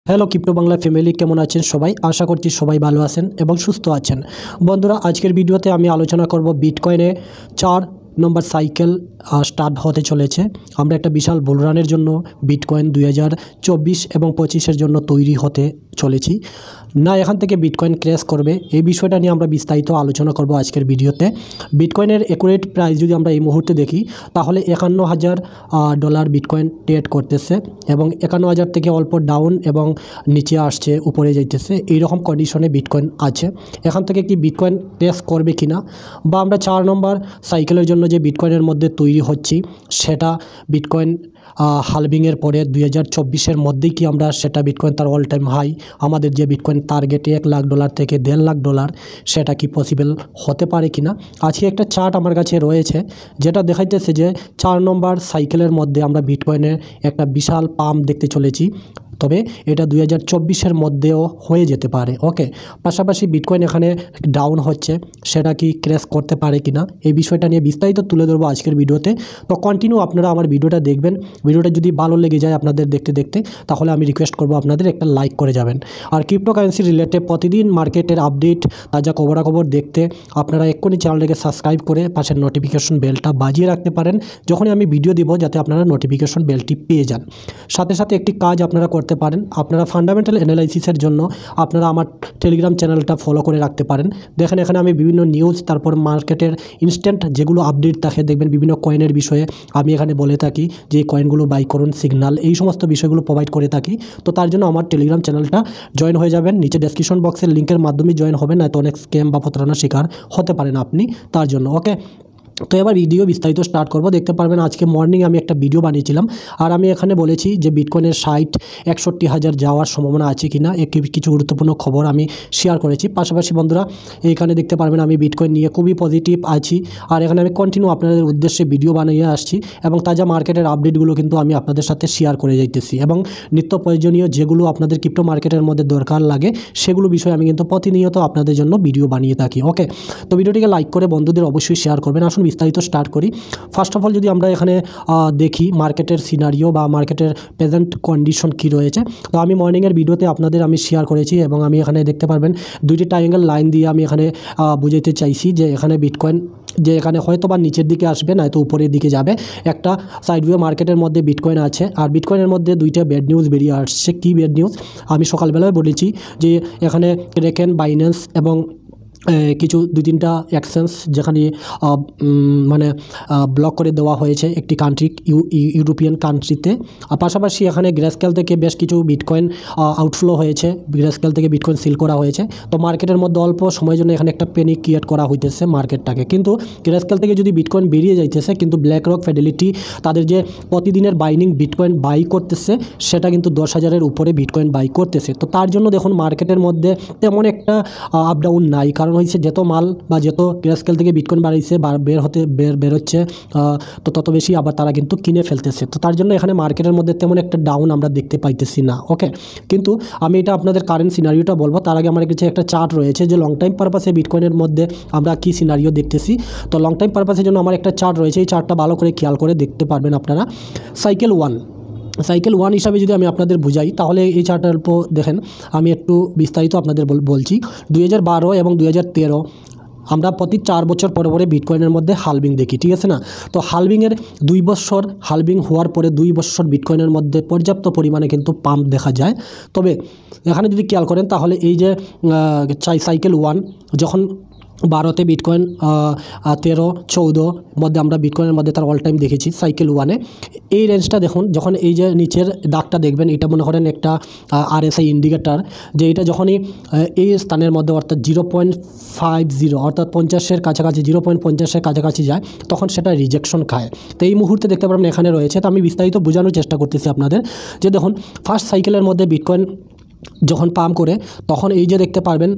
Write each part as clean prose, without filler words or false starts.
Hello crypto Bangla family, কেমন আছেন সবাই? আশা করছি সবাই ভালো আছেন এবং সুস্থ আছেন। বন্ধুরা, আজকের ভিডিওতে আমি আলোচনা করব বিটকয়েনে 4 নম্বর সাইকেল স্টার্ট হতে চলেছে। আমরা একটা বিশাল বুলরানের জন্য বিটকয়েন 2024 এবং 25-এর জন্য তৈরি হতে চলেছি, না এখান থেকে বিটকয়েন ক্র্যাশ করবে, এই বিষয়টা নিয়ে আমরা বিস্তারিত আলোচনা করব আজকের ভিডিওতে। বিটকয়েনের অ্যাকুরেট প্রাইস যদি আমরা এই মুহূর্তে দেখি, তাহলে $51,000 বিটকয়েন ট্রেড করতেছে এবং 51,000 থেকে অল্প ডাউন এবং নিচে আসছে, উপরে যাইতেছে, এইরকম কন্ডিশনে বিটকয়েন আছে। এখান থেকে কি বিটকয়েন ক্র্যাশ করবে কিনা, বা আমরা 4 নম্বর সাইকেলের জন্য যে বিটকয়েনের মধ্যে তৈরি হচ্ছি, সেটা বিটকয়েন হালভিংয়ের পরে 2024-এর মধ্যেই কি আমরা সেটা বিটকয়েন তার অল টাইম হাই, আমাদের যে বিটকয়েন টার্গেটে $1,00,000 থেকে $1,50,000, সেটা কি পসিবল হতে পারে কিনা। আজকে একটা চার্ট আমার কাছে রয়েছে, যেটা দেখাইতেছে যে 4 নম্বর সাইকেলের মধ্যে আমরা বিটকয়েনের একটা বিশাল পাম্প দেখতে চলেছি, তবে এটা 2024-এর মধ্যেও হয়ে যেতে পারে। ওকে, পাশাপাশি বিটকয়েন এখানে ডাউন হচ্ছে, সেটা কি ক্র্যাশ করতে পারে কিনা, এই বিষয়টা নিয়ে বিস্তারিত তুলে ধরবো আজকের ভিডিওতে। তো কন্টিনিউ আপনারা আমার ভিডিওটা দেখবেন। ভিডিওটা যদি ভালো লেগে যায় আপনাদের দেখতে দেখতে, তাহলে আমি রিকোয়েস্ট করবো আপনাদের একটা লাইক করে যাবেন। আর ক্রিপ্টোকারেন্সি রিলেটেড প্রতিদিন মার্কেটের আপডেট, তাজা খবরাখবর দেখতে আপনারা এক্ষুনি চ্যানেলটাকে সাবস্ক্রাইব করে পাশের নোটিফিকেশন বেলটা বাজিয়ে রাখতে পারেন, যখনই আমি ভিডিও দিব, যাতে আপনারা নোটিফিকেশন বেলটি পেয়ে যান। সাথে সাথে একটি কাজ আপনারা করতে পারেন, আপনারা ফান্ডামেন্টাল অ্যানালাইসিসের জন্য আপনারা আমার টেলিগ্রাম চ্যানেলটা ফলো করে রাখতে পারেন। দেখেন, এখানে আমি বিভিন্ন নিউজ, তারপর মার্কেটের ইনস্ট্যান্ট যেগুলো আপডেট থাকে, দেখবেন বিভিন্ন কয়েনের বিষয়ে আমি এখানে বলে থাকি যে এই কয়েনগুলো বাই করুন, সিগনাল, এই সমস্ত বিষয়গুলো প্রোভাইড করে থাকি। তো তার জন্য আমার টেলিগ্রাম চ্যানেলটা জয়েন হয়ে যাবেন, নিচে ডেসক্রিপশন বক্সের লিঙ্কের মাধ্যমে জয়েন হবেন, না তো অনেক স্ক্যাম বা প্রতারণার শিকার হতে পারেন আপনি, তার জন্য। ওকে, তো এবার ভিডিও বিস্তারিত স্টার্ট করব। দেখতে পারবেন আজকে মর্নিং আমি একটা ভিডিও বানিয়েছিলাম, আর আমি এখানে বলেছি যে বিটকয়েনের 60-61,000 যাওয়ার সম্ভাবনা আছে কিনা, কিছু গুরুত্বপূর্ণ খবর আমি শেয়ার করেছি। পাশাপাশি বন্ধুরা, এখানে দেখতে পারবেন আমি বিটকয়েন নিয়ে খুবই পজিটিভ আছি, আর এখানে আমি কন্টিনিউ আপনাদের উদ্দেশ্যে ভিডিও বানিয়ে আসছি, এবং তাজা মার্কেটের আপডেটগুলো কিন্তু আমি আপনাদের সাথে শেয়ার করে যাইতেছি, এবং নিত্য প্রয়োজনীয় যেগুলো আপনাদের ক্রিপ্টো মার্কেটের মধ্যে দরকার লাগে, সেগুলো বিষয়ে আমি কিন্তু প্রতিনিয়ত আপনাদের জন্য ভিডিও বানিয়ে থাকি। ওকে, তো ভিডিওটিকে লাইক করে বন্ধুদের অবশ্যই শেয়ার করবেন। আসুন বিস্তারিত স্টার্ট করি। ফার্স্ট অফ অল যদি আমরা এখানে দেখি মার্কেটের সিনারিও বা মার্কেটের প্রেজেন্ট কন্ডিশন কী রয়েছে, তো আমি মর্নিংয়ের ভিডিওতে আপনাদের আমি শেয়ার করেছি, এবং আমি এখানে দেখতে পারবেন দুইটি ট্রায়াঙ্গেল লাইন দিয়ে আমি এখানে বুঝাইতে চাইছি যে এখানে বিটকয়েন যে এখানে হয়তো বা নিচের দিকে আসবে, না তো উপরের দিকে যাবে। একটা সাইডওয়ে মার্কেটের মধ্যে বিটকয়েন আছে, আর বিটকয়েনের মধ্যে দুইটা ব্যাড নিউজ বেরিয়ে আসছে। কী ব্যাড নিউজ? আমি সকালবেলায় বলেছি যে এখানে রেকেন, বাইন্যান্স এবং কিছু 2-3টা এক্সচেঞ্জ যেখানে মানে ব্লক করে দেওয়া হয়েছে একটি কান্ট্রি, ইউরোপিয়ান কান্ট্রিতে। আর পাশাপাশি এখানে গ্রেস্কেল থেকে বেশ কিছু বিটকয়েন আউটফ্লো হয়েছে, গ্রেস্কেল থেকে বিটকয়েন সিল করা হয়েছে। তো মার্কেটের মধ্যে অল্প সময়ের জন্য এখানে একটা প্যানিক ক্রিয়েট করা হইতেছে মার্কেটটাকে, কিন্তু গ্রেস্কেল থেকে যদি বিটকয়েন বেরিয়ে যাইতেছে, কিন্তু ব্ল্যাক রক, ফিডেলিটি তাদের যে প্রতিদিনের বাইনিং বিটকয়েন বাই করতেছে, সেটা কিন্তু 10,000-এর উপরে বিটকয়েন বাই করতেছে। তো তার জন্য দেখুন মার্কেটের মধ্যে তেমন একটা আপ ডাউন নাই, কারণ হয়েছে যত মাল বা যত গ্রেস্কেল থেকে বিটকয়েন বাড়াইছে বেরোচ্ছে, তো তত বেশি আবার তারা কিন্তু কিনে ফেলতেছে। তো তার জন্য এখানে মার্কেটের মধ্যে তেমন একটা ডাউন আমরা দেখতে পাইতেছি না। ওকে, কিন্তু আমি এটা আপনাদের কারেন্ট সিনারিওটা বলবো, তার আগে আমার কাছে একটা চার্ট রয়েছে যে লং টাইম পারপাসে বিটকয়েনের মধ্যে আমরা কী সিনারিও দেখতেছি। তো লং টাইম পারপাসের জন্য আমার একটা চার্ট রয়েছে, এই চার্টটা ভালো করে খেয়াল করে দেখতে পারবেন আপনারা। সাইকেল 1 হিসাবে যদি আমি আপনাদের বুঝাই, তাহলে এই চার্টের উপর দেখেন, আমি একটু বিস্তারিত আপনাদের বলছি। 2012 এবং 2013 আমরা প্রতি 4 বছর পরে পরে বিটকয়েনের মধ্যে হালভিং দেখি, ঠিক আছে না? তো হালভিংয়ের 2 বছর, হালভিং হওয়ার পরে 2 বছর বিটকয়েনের মধ্যে পর্যাপ্ত পরিমাণে কিন্তু পাম্প দেখা যায়। তবে এখানে যদি খেয়াল করেন, তাহলে এই যে সাইকেল 1 যখন 12তে বিটকয়েন 13-14 মধ্যে আমরা বিটকয়েনের মধ্যে তার অল টাইম দেখেছি সাইকেল 1-এ। এই রেঞ্জটা দেখুন, যখন এই যে নিচের দাগটা দেখবেন, এটা মনে করেন একটা RSI ইন্ডিকেটার, যে এটা যখনই এই স্থানের মধ্যে অর্থাৎ 0.50 অর্থাৎ 50-এর কাছাকাছি, 0.50-এর কাছাকাছি যায়, তখন সেটা রিজেকশন খায়। তো এই মুহূর্তে দেখতে পারবেন এখানে রয়েছে। তো আমি বিস্তারিত বোঝানোর চেষ্টা করতেছি আপনাদের, যে দেখুন ফার্স্ট সাইকেলের মধ্যে বিটকয়েন যখন পাম্প করে, তখন এই যে দেখতে পারবেন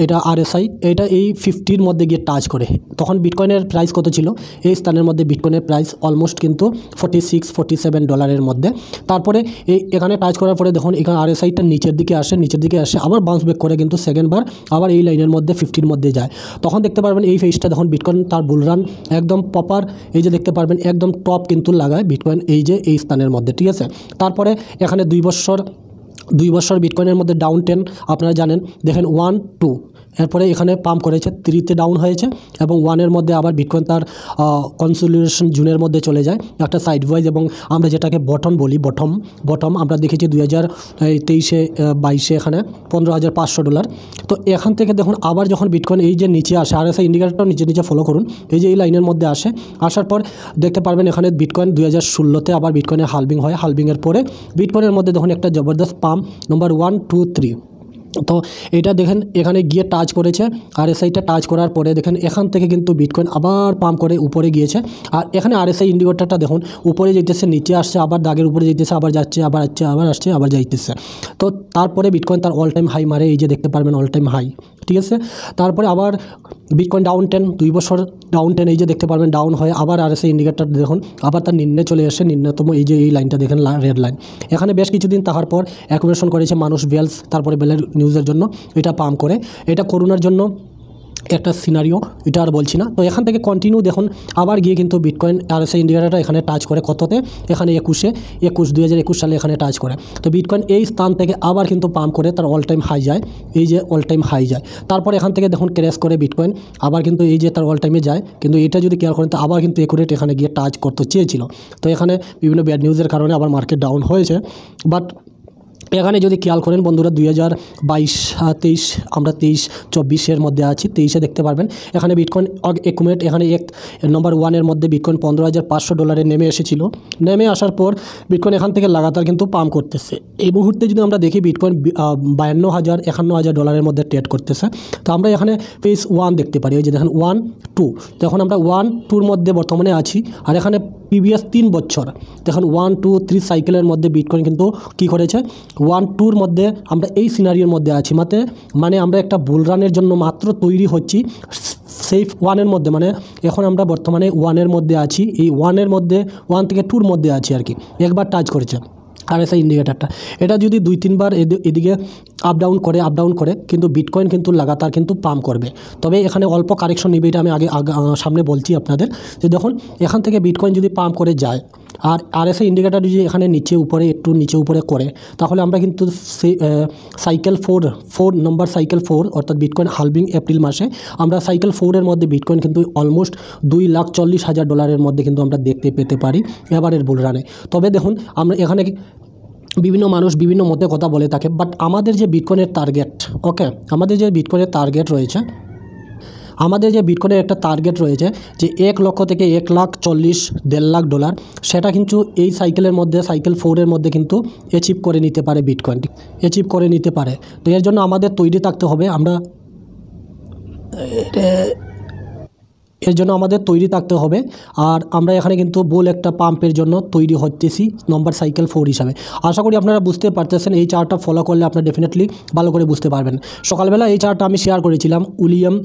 এটা RSI, এটা এই 50-র মধ্যে গিয়ে টাচ করে, তখন বিটকয়েনের প্রাইস কত ছিল? এই স্থানের মধ্যে বিটকয়েনের প্রাইস অলমোস্ট কিন্তু $46-47 মধ্যে। তারপরে এখানে টাচ করার পরে দেখুন এখানে RSIটা নিচের দিকে আসে, আবার বাউন্স ব্যাক করে কিন্তু সেকেন্ডবার আবার এই লাইনের মধ্যে 50-র মধ্যে যায়। তখন দেখতে পারবেন এই ফেজটা দেখুন বিটকয়েন তার বুলরান একদম প্রপার, এই যে দেখতে পারবেন একদম টপ কিন্তু লাগায় বিটকয়েন এই যে এই স্থানের মধ্যে, ঠিক আছে। তারপরে এখানে 2 বছর 2 বছর বিটকয়েনের মধ্যে ডাউন 10 আপনারা জানেন, দেখেন 1 2, এরপরে এখানে পাম্প করেছে 3তে ডাউন হয়েছে এবং 1-এর মধ্যে আবার বিটকয়েন তার কনসোলিডেশন জোনের মধ্যে চলে যায় একটা সাইড ওয়াইজ, এবং আমরা যেটাকে বটম বলি, বটম আমরা দেখেছি 2023-এ 22-এ এখানে $15,500। তো এখান থেকে দেখুন আবার যখন বিটকয়েন এই যে নিচে আসে, RSI ইন্ডিকেটরটাও নিচে ফলো করুন, এই যে এই লাইনের মধ্যে আসার পর দেখতে পারবেন এখানে বিটকয়েন 2016-তে আবার বিটকয়েনের হালভিং হয়, হালভিংয়ের পরে বিটকয়েনের মধ্যে দেখুন একটা জবরদস্ত পাম্প নম্বর 1 2 3। তো এটা দেখেন এখানে গিয়ে টাচ করেছে, RSIটা টাচ করার পরে দেখেন এখান থেকে কিন্তু বিটকয়েন আবার পাম্প করে উপরে গিয়েছে। আর এখানে RSI ইন্ডিকেটরটা দেখুন উপরে যেতেছে, নিচে আসছে, আবার দাগের উপরে যেতেছে, আবার যাচ্ছে, আবার আসছে, আবার আসছে, আবার যাইতেছে। তো তারপরে বিটকয়েন তার অল টাইম হাই মারে, এই যে দেখতে পারবেন অল টাইম হাই, ঠিক আছে। তারপরে আবার বিটকয়েন ডাউন 10, 2 বছর ডাউন 10, এই যে দেখতে পারবেন ডাউন হয়, আবার RSI ইন্ডিকেটর দেখুন আবার তার নিম্নে চলে আসে, নিম্নতম এই যে এই লাইনটা দেখেন রেড লাইন। এখানে বেশ কিছুদিন থাকার পর অ্যাকুমুলেশন করেছে মানুষ বেলস, তারপরে বেলের নিউজের জন্য এটা পাম্প করে, এটা করোনার জন্য একটা সিনারিও, এটা আর বলছি না। তো এখান থেকে কন্টিনিউ দেখুন আবার গিয়ে কিন্তু বিটকয়েন RSI ইন্ডিকেটরটা এখানে টাচ করে কততে, এখানে 2021 সালে এখানে টাচ করে। তো বিটকয়েন এই স্থান থেকে আবার কিন্তু পাম্প করে তার অল টাইম হাই যায়, এই যে অল টাইম হাই যায়। তারপর এখান থেকে দেখুন ক্র্যাশ করে বিটকয়েন আবার কিন্তু এই যে তার অল টাইমে যায়, কিন্তু এটা যদি কেয়ার করেন তো আবার কিন্তু একুরেট এখানে গিয়ে টাচ করতে চেয়েছিল। তো এখানে বিভিন্ন ব্যাড নিউজের কারণে আবার মার্কেট ডাউন হয়েছে। বাট এখানে যদি খেয়াল করেন বন্ধুরা 2022-23, আমরা 23-24-এর মধ্যে আছি, 23-এ দেখতে পারবেন এখানে বিটকয়েন একুমেট এখানে নম্বর 1-এর মধ্যে বিটকয়েন $15,500 নেমে এসেছিল। নেমে আসার পর বিটকয়েন এখান থেকে লাগাতার কিন্তু পাম্প করতেছে। এই মুহূর্তে যদি আমরা দেখি বিটকয়েন $52,000-51,000 মধ্যে ট্রেড করতেছে। তো আমরা এখানে ফেজ 1 দেখতে পারি, এই যে দেখেন 1 2, তখন আমরা 1 2-র মধ্যে বর্তমানে আছি। আর এখানে প্রিভিয়াস 3 বছর দেখুন 1 2 3 সাইকেলের মধ্যে বিটকয়েন কিন্তু কী করেছে, 1 2-র মধ্যে আমরা এই সিনারিওর মধ্যে আছি, মানে আমরা একটা বুল রানের জন্য মাত্র তৈরি হচ্ছি সেফ 1-এর মধ্যে, মানে এখন আমরা বর্তমানে 1-এর মধ্যে আছি, এই 1-এর মধ্যে 1 থেকে 2-র মধ্যে আছি আর কি। একবার টাচ করেছে RSI ইন্ডিকেটারটা, এটা যদি 2-3 বার এদিকে আপ ডাউন করে কিন্তু বিটকয়েন কিন্তু লাগাতার কিন্তু পাম্প করবে। তবে এখানে অল্প কারেকশন নেবে, এটা আমি আগে সামনে বলছি আপনাদের, যে দেখুন এখান থেকে বিটকয়েন যদি পাম্প করে যায় আর RSI ইন্ডিকেটার যদি এখানে একটু নিচে উপরে করে, তাহলে আমরা কিন্তু সাইকেল 4 নম্বর সাইকেল 4 অর্থাৎ বিটকয়েন হালভিং এপ্রিল মাসে, আমরা সাইকেল 4-এর মধ্যে বিটকয়েন কিন্তু অলমোস্ট $2,40,000 মধ্যে কিন্তু আমরা দেখতে পেতে পারি এবারের বুল রানে। তবে দেখুন আমরা এখানে বিভিন্ন মানুষ বিভিন্ন মতে কথা বলে থাকে, বাট আমাদের যে বিটকয়েনের টার্গেট, ওকে, আমাদের যে বিটকয়েনের টার্গেট রয়েছে, আমাদের যে বিটকয়েনের একটা টার্গেট রয়েছে যে 1 লক্ষ থেকে 1,40,000 $1.5 লাখ, সেটা কিন্তু এই সাইকেলের মধ্যে সাইকেল 4-এর মধ্যে কিন্তু অ্যাচিভ করে নিতে পারে, বিটকয়েনটি অ্যাচিভ করে নিতে পারে। তো এর জন্য আমাদের তৈরি থাকতে হবে, এর জন্য আমাদের তৈরি থাকতে হবে। আর আমরা এখানে কিন্তু বুল একটা পাম্পের জন্য তৈরি হতেছি নম্বর সাইকেল 4 হিসাবে। আশা করি আপনারা বুঝতে পারতেছেন, এই চার্টটা ফলো করলে আপনারা ডেফিনেটলি ভালো করে বুঝতে পারবেন। সকালবেলা এই চার্টটা আমি শেয়ার করেছিলাম, উইলিয়াম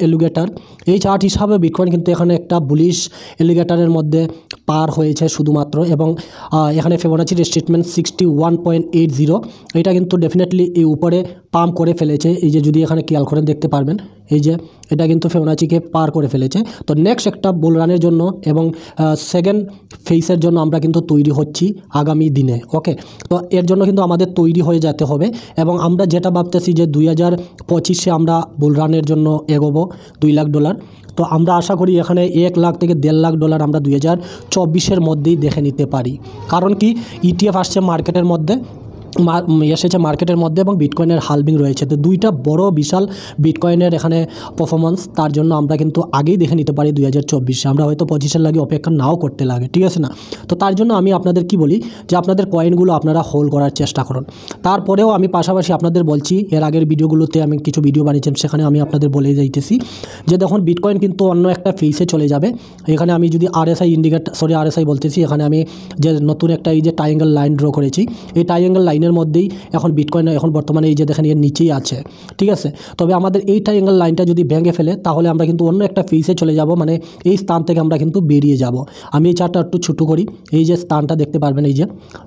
এলিগেটর, এই চার্ট হিসাবে বিটকয়েন কিন্তু এখানে একটা বুলিশ এলিগেটরের মধ্যে পার হয়েছে শুধুমাত্র, এবং এখানে ফিবোনাচি স্টেটমেন্ট 61.80, এটা কিন্তু ডেফিনেটলি এই উপরে পাম্প করে ফেলেছে। এই যে যদি এখানে খেয়াল করেন দেখতে পারবেন, এই যে এটা কিন্তু ফিবোনাচিকে পার করে ফেলেছে। তো নেক্সট একটা বুল রানের জন্য এবং সেকেন্ড ফেজের জন্য আমরা কিন্তু তৈরি হচ্ছি আগামী দিনে, ওকে। তো এর জন্য কিন্তু আমাদের তৈরি হয়ে যেতে হবে, এবং আমরা যেটা ভাবতেছি যে 2025-এ আমরা বুল রানের জন্য এগোবো $2 লাখ। তো আমরা আশা করি এখানে 1 লাখ থেকে $1.5 লাখ আমরা 2024-এর মধ্যেই দেখে নিতে পারি। কারণ কি, ETF আসছে মার্কেটের মধ্যে, এসেছে মার্কেটের মধ্যে, এবং বিটকয়েনের হালভিং রয়েছে। তো দুইটা বড় বিশাল বিটকয়েনের এখানে পারফরমেন্স, তার জন্য আমরা কিন্তু আগেই দেখে নিতে পারি 2024-এ, আমরা হয়তো 25-এর লাগে অপেক্ষা নাও করতে লাগে, ঠিক আছে না। তো তার জন্য আমি আপনাদের কি বলি যে আপনাদের কয়েনগুলো আপনারা হোল্ড করার চেষ্টা করুন। তারপরেও আমি পাশাপাশি আপনাদের বলছি, এর আগের ভিডিওগুলোতে আমি কিছু ভিডিও বানিয়েছিলাম, সেখানে আমি আপনাদের বলে যাইতেছি যে দেখুন বিটকয়েন কিন্তু অন্য একটা ফেজে চলে যাবে। এখানে আমি যদি RSI বলতেছি, এখানে আমি যে নতুন একটা এই যে ট্রায়াঙ্গেল লাইন ড্র করেছি, এই ট্রায়াঙ্গেল লাইনের মধ্যেই এখন বিটকয়েন এখন বর্তমানে এই যে দেখেন এর নিচেই আছে, ঠিক আছে। তবে আমাদের এই ট্রায়াঙ্গেল লাইনটা যদি ভেঙে ফেলে, তাহলে আমরা কিন্তু অন্য একটা ফেজে চলে যাব, মানে এই স্থান থেকে আমরা কিন্তু বেরিয়ে যাব। আমি এই চার্টটা একটু ছোটো করি, এই যে স্থানটা দেখতে পারবেন, এই যে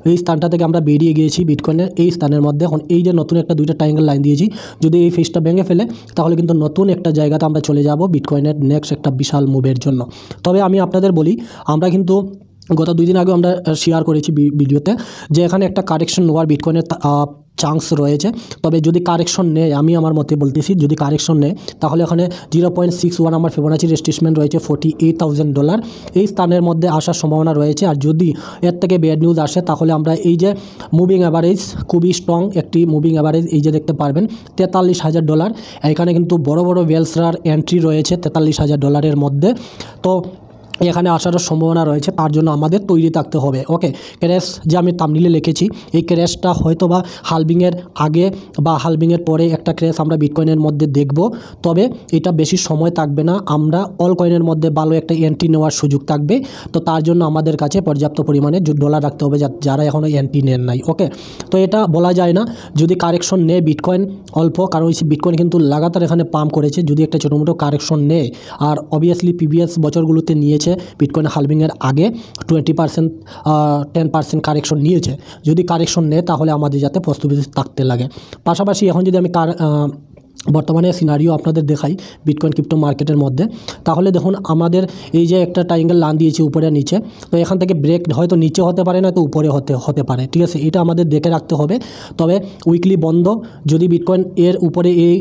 এই স্থানটা থেকে আমরা বেরিয়ে গিয়েছি বিটকয়েনের এই স্থানের মধ্যে। এখন এই যে নতুন একটা 2টা ট্রায়াঙ্গেল লাইন দিয়েছি, যদি এই ফেজটা ভেঙে ফেলে, তাহলে কিন্তু নতুন একটা জায়গাতে আমরা চলে যাব বিটকয়েনের নেক্সট একটা বিশাল মুভের জন্য। তবে আমি আপনাদের বলি, আমরা কিন্তু গত 2 দিন আগে আমরা শেয়ার করেছি ভিডিওতে যে এখানে একটা কারেকশন নেওয়ার বিটকয়েনের চান্স রয়েছে। তবে যদি কারেকশন নেয়, আমি আমার মতে বলতেছি, যদি কারেকশন নেয় তাহলে এখানে 0.61 আমার ফিবোনাচি রেজিস্ট্রেশন রয়েছে $48,000 এই স্থানের মধ্যে আসার সম্ভাবনা রয়েছে। আর যদি এর থেকে ব্যাড নিউজ আসে তাহলে আমরা এই যে মুভিং অ্যাভারেজ, খুবই স্ট্রং একটি মুভিং অ্যাভারেজ এই যে দেখতে পারবেন $43,000। এখানে কিন্তু বড় বড় ওয়েলসরার এন্ট্রি রয়েছে $43,000 মধ্যে। তো এখানে আসারও সম্ভাবনা রয়েছে, তার জন্য আমাদের তৈরি থাকতে হবে। ওকে, ক্র্যাশ যে আমি থাম্বনেইলে লিখেছি, এই ক্র্যাশটা হয়তো বা হালভিংয়ের আগে বা হালভিংয়ের পরে একটা ক্র্যাশ আমরা বিটকয়েনের মধ্যে দেখব। তবে এটা বেশি সময় থাকবে না, আমরা অল কয়েনের মধ্যে ভালো একটা এন্ট্রি নেওয়ার সুযোগ থাকবে। তো তার জন্য আমাদের কাছে পর্যাপ্ত পরিমাণে ডলার রাখতে হবে যারা এখনও এন্ট্রি নেন নাই। ওকে, তো এটা বলা যায় না যদি কারেকশন নেয় বিটকয়েন অল্প, কারণ বিটকয়েন কিন্তু লাগাতার এখানে পাম্প করেছে। যদি একটা ছোটোমোটো কারেকশন নেয়, আর অবভিয়াসলি প্রিভিয়াস বছরগুলোতে নিয়েছে বিটকয়েন হালভিংয়ের আগে 20% 10% কারেকশন নিয়েছে। যদি কারেকশন নেয় তাহলে আমাদের যাতে প্রস্তুতি থাকতে লাগে। পাশাপাশি এখন যদি আমি বর্তমানে সিনারিও আপনাদের দেখাই বিটকয়েন ক্রিপ্টো মার্কেটের মধ্যে, তাহলে দেখুন আমাদের এই যে একটা ট্রায়াঙ্গেল লাইন দিয়েছি উপরে নিচে, তো এখান থেকে ব্রেক হয়তো নিচে হতে পারে না, তো উপরে হতে পারে। ঠিক আছে, এটা আমাদের দেখে রাখতে হবে। তবে উইকলি বন্ধ যদি বিটকয়েন এর উপরে এই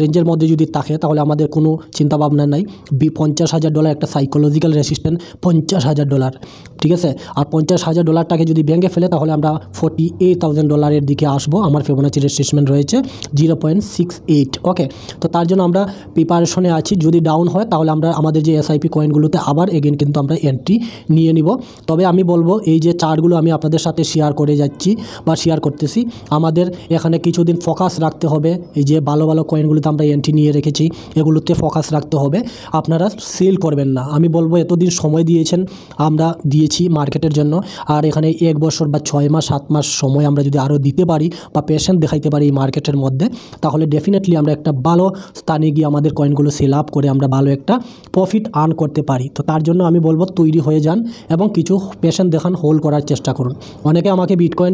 রেঞ্জের মধ্যে যদি থাকে তাহলে আমাদের কোনো চিন্তাভাবনা নাই। $50,000 একটা সাইকোলজিক্যাল রেসিস্ট্যান্ট, $50,000। ঠিক আছে, আর $50,000টাকে যদি ভেঙে ফেলে তাহলে আমরা $48,000 দিকে আসবো। আমার ফিবোনাচি রেজিস্ট্রেশন রয়েছে 0.68। ওকে, তো তার জন্য আমরা প্রিপারেশনে আছি। যদি ডাউন হয় তাহলে আমরা আমাদের যে এসআইপি কয়েনগুলোতে আবার এগেন কিন্তু আমরা এন্ট্রি নিয়ে নিব। তবে আমি বলবো এই যে চার্টগুলো আমি আপনাদের সাথে শেয়ার করে যাচ্ছি বা শেয়ার করতেছি, আমাদের এখানে কিছুদিন ফোকাস রাখতে হবে। এই যে ভালো ভালো কয়েনগুলোতে আমরা এন্ট্রি নিয়ে রেখেছি, এগুলোতে ফোকাস রাখতে হবে। আপনারা সেল করবেন না। আমি বলবো এতদিন সময় দিয়েছেন, আমরা দিয়েছি মার্কেটের জন্য, আর এখানে 1 বছর বা 6 মাস 7 মাস সময় আমরা যদি আরও দিতে পারি বা পেশেন্ট দেখাইতে পারি এই মার্কেটের মধ্যে, তাহলে ডেফিনেটলি আমরা একটা ভালো স্থানে গিয়ে আমাদের কয়েনগুলো সেল আপ করে আমরা ভালো একটা প্রফিট আর্ন করতে পারি। তো তার জন্য আমি বলবো তৈরি হয়ে যান এবং কিছু পেশেন্ট দেখান, হোল্ড করার চেষ্টা করুন। অনেকে আমাকে বিটকয়েন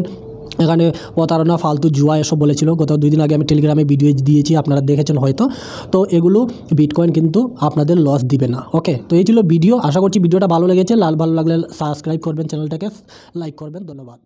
এখানে প্রতারণা, ফালতু জুয়া এসব বলেছিল। গত 2 দিন আগে আমি টেলিগ্রামে ভিডিও দিয়েছি, আপনারা দেখেছেন হয়তো। তো এগুলো বিটকয়েন কিন্তু আপনাদের লস দিবে না। ওকে, তো এই ছিল ভিডিও। আশা করছি ভিডিওটা ভালো লেগেছে। ভালো লাগলে সাবস্ক্রাইব করবেন, চ্যানেলটাকে লাইক করবেন। ধন্যবাদ।